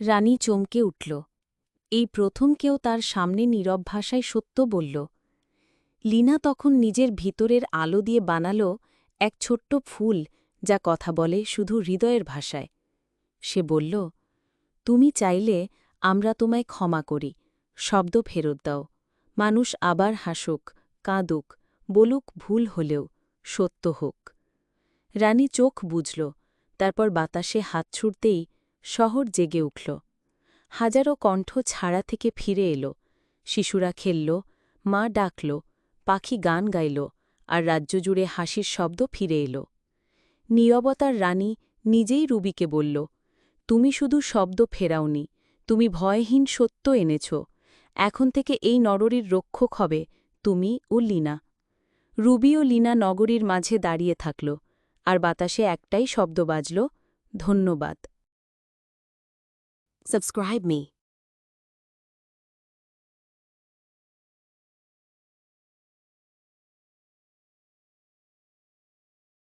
রানী চমকে উঠল। এই প্রথম কেউ তার সামনে নীরব ভাষায় সত্য বলল। লীনা তখন নিজের ভিতরের আলো দিয়ে বানাল এক ছোট্ট ফুল, যা কথা বলে শুধু হৃদয়ের ভাষায়। সে বলল, তুমি চাইলে আমরা তোমায় ক্ষমা করি, শব্দ ফেরত দাও, মানুষ আবার হাসুক, কাঁদুক, বলুক ভুল হলেও, সত্য হোক। রানী চোখ বুঝল, তারপর বাতাসে হাত ছুড়তেই শহর জেগে উঠল। হাজারো কণ্ঠ ছাড়া থেকে ফিরে এলো, শিশুরা খেলল, মা ডাকল, পাখি গান গাইল, আর রাজ্য জুড়ে হাসির শব্দ ফিরে এলো। নীরবতার রানী নিজেই রুবিকে বলল, তুমি শুধু শব্দ ফেরাওনি, তুমি ভয়হীন সত্য এনেছ। এখন থেকে এই নগরীর রক্ষক হবে তুমি ও লীনা। রুবি ও লীনা নগরীর মাঝে দাঁড়িয়ে থাকল, আর বাতাসে একটাই শব্দ বাজল, ধন্যবাদ। Subscribe me.